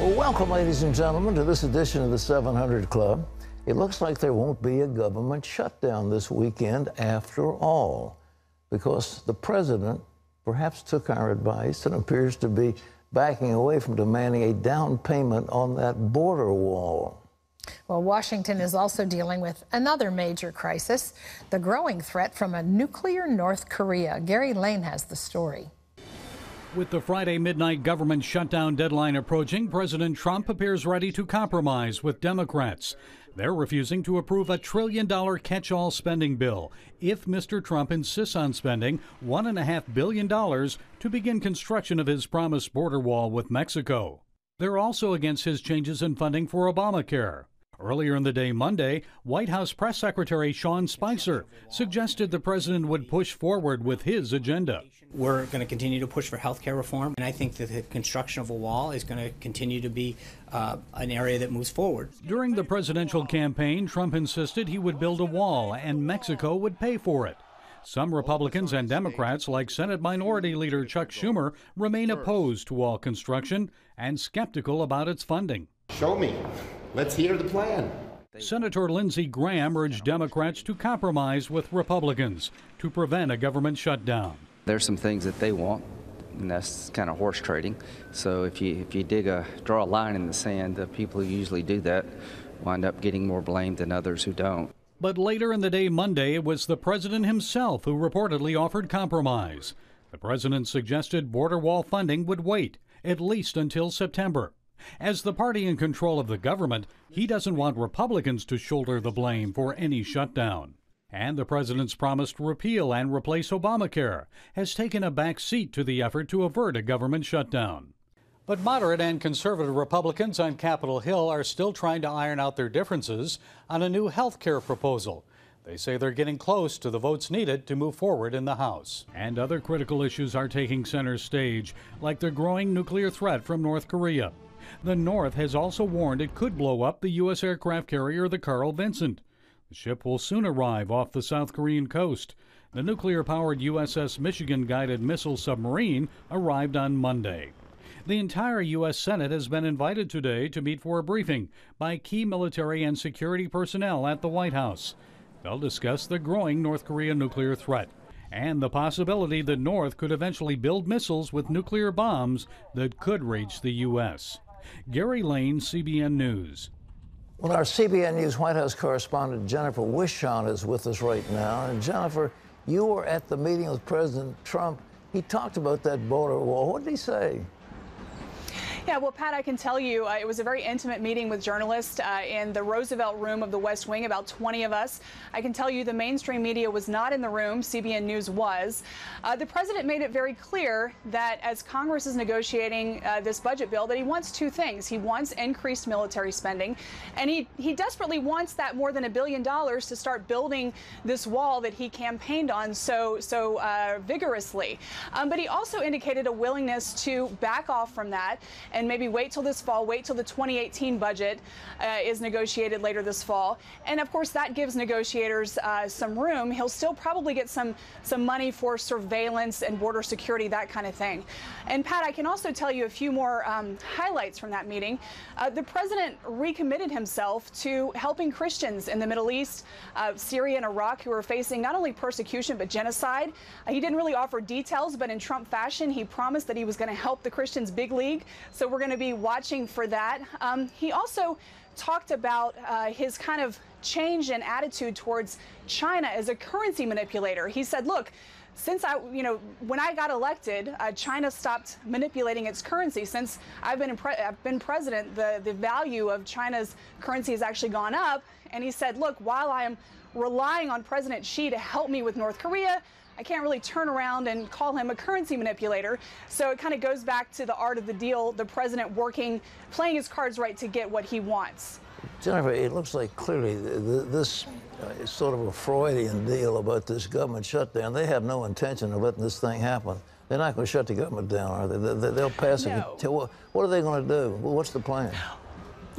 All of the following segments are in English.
Well, welcome, ladies and gentlemen, to this edition of the 700 Club. It looks like there won't be a government shutdown this weekend after all, because the president perhaps took our advice and appears to be backing away from demanding a down payment on that border wall. Well, Washington is also dealing with another major crisis, the growing threat from a nuclear North Korea. Gary Lane has the story. With the Friday midnight government shutdown deadline approaching, President Trump appears ready to compromise with Democrats. They're refusing to approve a $1 trillion catch-all spending bill if Mr. Trump insists on spending $1.5 billion to begin construction of his promised border wall with Mexico. They're also against his changes in funding for Obamacare. Earlier in the day Monday, White House Press Secretary Sean Spicer suggested the president would push forward with his agenda. We're going to continue to push for health care reform, and I think that the construction of a wall is going to continue to be an area that moves forward. During the presidential campaign, Trump insisted he would build a wall and Mexico would pay for it. Some Republicans and Democrats, like Senate Minority Leader Chuck Schumer, remain opposed to wall construction and skeptical about its funding. Show me. Let's hear the plan. Senator Lindsey Graham urged Democrats to compromise with Republicans to prevent a government shutdown. There's some things that they want, and that's kind of horse trading. So if you draw a line in the sand, the people who usually do that wind up getting more blame than others who don't. But later in the day Monday, it was the president himself who reportedly offered compromise. The president suggested border wall funding would wait, at least until September. As the party in control of the government, he doesn't want Republicans to shoulder the blame for any shutdown. And the president's promise to repeal and replace Obamacare has taken a back seat to the effort to avert a government shutdown. But moderate and conservative Republicans on Capitol Hill are still trying to iron out their differences on a new health care proposal. They say they're getting close to the votes needed to move forward in the House. And other critical issues are taking center stage, like the growing nuclear threat from North Korea. The North has also warned it could blow up the U.S. aircraft carrier, the Carl Vinson. The ship will soon arrive off the South Korean coast. The nuclear-powered USS Michigan-guided missile submarine arrived on Monday. The entire U.S. Senate has been invited today to meet for a briefing by key military and security personnel at the White House. They'll discuss the growing North Korea nuclear threat and the possibility the North could eventually build missiles with nuclear bombs that could reach the U.S. Gary Lane, CBN News. Well, our CBN News White House correspondent Jennifer Wishon is with us right now. And Jennifer, you were at the meeting with President Trump. He talked about that border wall. What did he say? Yeah, well, Pat, I can tell you it was a very intimate meeting with journalists in the Roosevelt Room of the West Wing, about 20 of us. I can tell you the mainstream media was not in the room. CBN News was. The president made it very clear that as Congress is negotiating this budget bill, that he wants two things. He wants increased military spending, and he desperately wants that more than $1 billion to start building this wall that he campaigned on so vigorously. But he also indicated a willingness to back off from that and maybe wait till this fall, wait till the 2018 budget is negotiated later this fall. And of course, that gives negotiators some room. He'll still probably get some money for surveillance and border security, that kind of thing. And Pat, I can also tell you a few more highlights from that meeting. The president recommitted himself to helping Christians in the Middle East, Syria and Iraq, who are facing not only persecution but genocide. He didn't really offer details, but in Trump fashion, he promised that he was going to help the Christians big league. So we're going to be watching for that. He also talked about his kind of change in attitude towards China as a currency manipulator. He said, look, since when I got elected, China stopped manipulating its currency. Since I've been president, the value of China's currency has actually gone up. And he said, look, while I am relying on President Xi to help me with North Korea, I can't really turn around and call him a currency manipulator. So it kind of goes back to the art of the deal, the president playing his cards right to get what he wants. Jennifer, it looks like clearly this is sort of a Freudian deal about this government shutdown. They have no intention of letting this thing happen. They're not going to shut the government down, are they? They'll pass it. No. What are they going to do? What's the plan?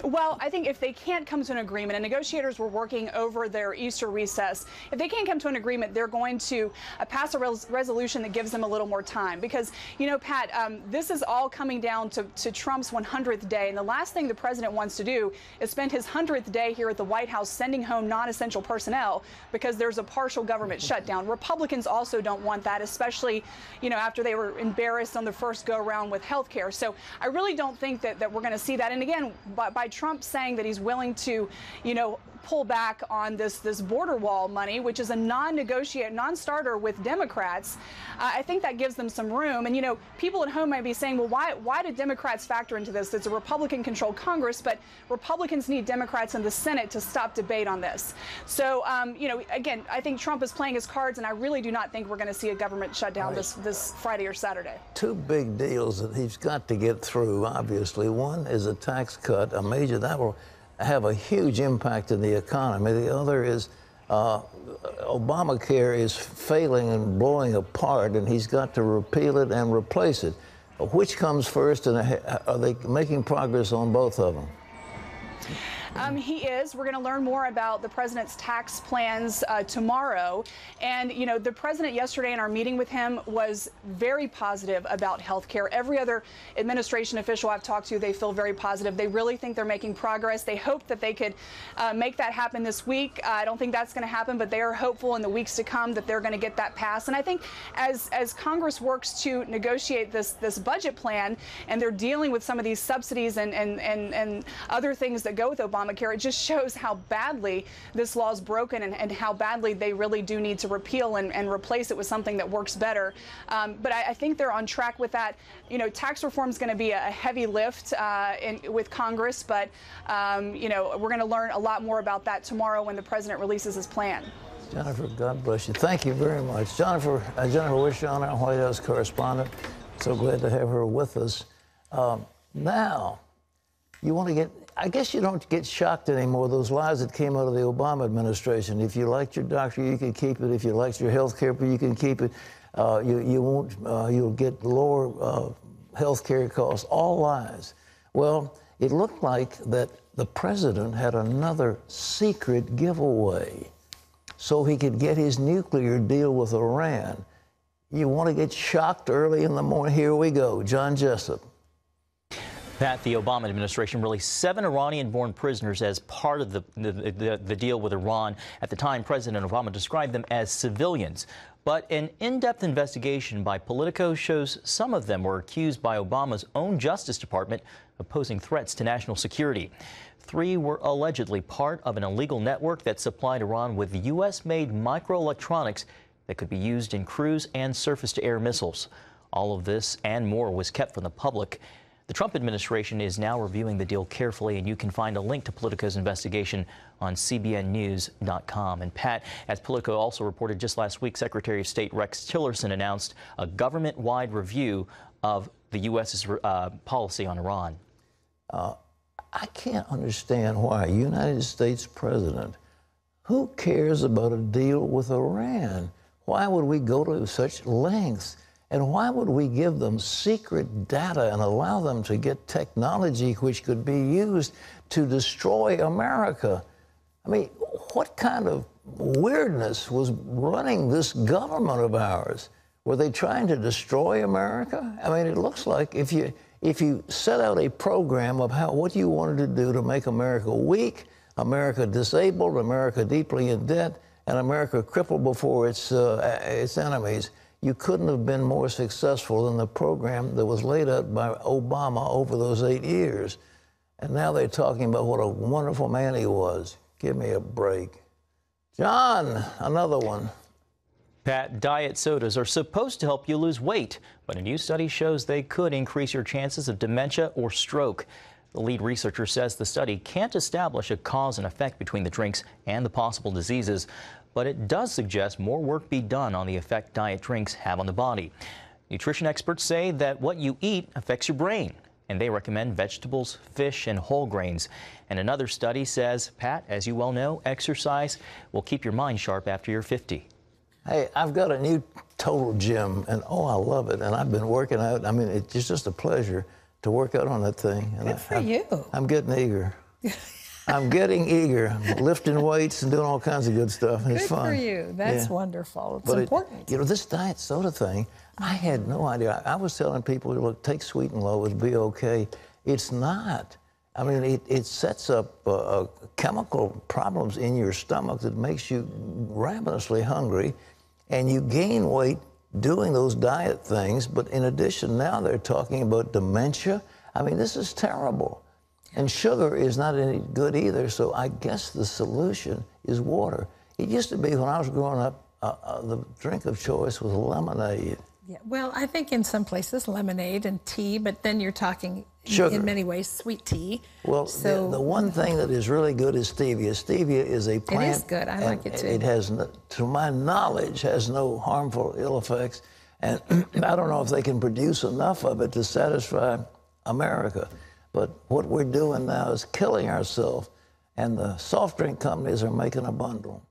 Well, I think if they can't come to an agreement, and negotiators were working over their Easter recess, if they can't come to an agreement, they're going to pass a resolution that gives them a little more time. Because, you know, Pat, this is all coming down to Trump's 100th day. And the last thing the president wants to do is spend his 100th day here at the White House sending home non-essential personnel because there's a partial government shutdown. Republicans also don't want that, especially, you know, after they were embarrassed on the first go-around with health care. So I really don't think that we're going to see that. And again, by Trump saying that he's willing to, you know, pull back on this border wall money, which is a non-starter with Democrats, I think that gives them some room. And, you know, people at home might be saying, well, why did Democrats factor into this? It's a Republican-controlled Congress, but Republicans need Democrats in the Senate to stop debate on this. So, you know, again, I think Trump is playing his cards, and I really do not think we're going to see a government shutdown this Friday or Saturday. Two big deals that he's got to get through, obviously. One is a tax cut, a major, that will have a huge impact in the economy. The other is Obamacare is failing and blowing apart, and he's got to repeal it and replace it. Which comes first, and are they making progress on both of them? He is. We're going to learn more about the president's tax plans tomorrow. And, you know, the president yesterday in our meeting with him was very positive about health care. Every other administration official I've talked to, they feel very positive. They really think they're making progress. They hope that they could make that happen this week. I don't think that's going to happen, but they are hopeful in the weeks to come that they're going to get that passed. And I think as Congress works to negotiate this budget plan, and they're dealing with some of these subsidies and other things that go with Obamacare, it just shows how badly this law is broken and how badly they really do need to repeal and replace it with something that works better. But I think they're on track with that. You know, tax reform is going to be a heavy lift with Congress, but, you know, we're going to learn a lot more about that tomorrow when the president releases his plan. Jennifer, God bless you. Thank you very much. Jennifer Wishon, our White House correspondent. So glad to have her with us. Now, you want to get, I guess you don't get shocked anymore, those lies that came out of the Obama administration. If you liked your doctor, you can keep it. If you liked your health care, you can keep it. You'll get lower health care costs, all lies. Well, it looked like that the president had another secret giveaway so he could get his nuclear deal with Iran. You want to get shocked early in the morning? Here we go. John Jessup. Pat, the Obama administration released 7 Iranian-born prisoners as part of the deal with Iran. At the time, President Obama described them as civilians. But an in-depth investigation by Politico shows some of them were accused by Obama's own Justice Department of posing threats to national security. 3 were allegedly part of an illegal network that supplied Iran with U.S.-made microelectronics that could be used in cruise and surface-to-air missiles. All of this and more was kept from the public. The Trump administration is now reviewing the deal carefully, and you can find a link to Politico's investigation on cbnnews.com. And Pat, as Politico also reported just last week, Secretary of State Rex Tillerson announced a government-wide review of the U.S.'s policy on Iran. I can't understand why a United States president, who cares about a deal with Iran? Why would we go to such lengths? And why would we give them secret data and allow them to get technology which could be used to destroy America? I mean, what kind of weirdness was running this government of ours? Were they trying to destroy America? I mean, it looks like if you set out a program of what you wanted to do to make America weak, America disabled, America deeply in debt, and America crippled before its enemies, you couldn't have been more successful than the program that was laid out by Obama over those 8 years. And now they're talking about what a wonderful man he was. Give me a break. John, another one. Pat, diet sodas are supposed to help you lose weight, but a new study shows they could increase your chances of dementia or stroke. The lead researcher says the study can't establish a cause and effect between the drinks and the possible diseases, but it does suggest more work be done on the effect diet drinks have on the body. Nutrition experts say that what you eat affects your brain, and they recommend vegetables, fish, and whole grains. And another study says, Pat, as you well know, exercise will keep your mind sharp after you're 50. Hey, I've got a new Total Gym, and oh, I love it. And I've been working out. I mean, it's just a pleasure to work out on that thing. And Good for you. I'm getting eager. I'm getting eager. I'm lifting weights and doing all kinds of good stuff. And it's fun. Good for you. That's Yeah. wonderful. It's But important. you know, this diet soda thing, I had no idea. I was telling people, look, take sweet and low, it'll be okay. It's not. I mean, it sets up chemical problems in your stomach that makes you ravenously hungry, and you gain weight doing those diet things. But in addition, now they're talking about dementia. I mean, this is terrible. And sugar is not any good either, so I guess the solution is water. It used to be when I was growing up, the drink of choice was lemonade. Yeah, well, I think in some places lemonade and tea, but then you're talking Sugar. in many ways sweet tea. Well, so the one thing that is really good is stevia. Stevia is a plant. It is good. I like it too. It has, to my knowledge, has no harmful ill effects. And I don't know if they can produce enough of it to satisfy America. But what we're doing now is killing ourselves. And the soft drink companies are making a bundle.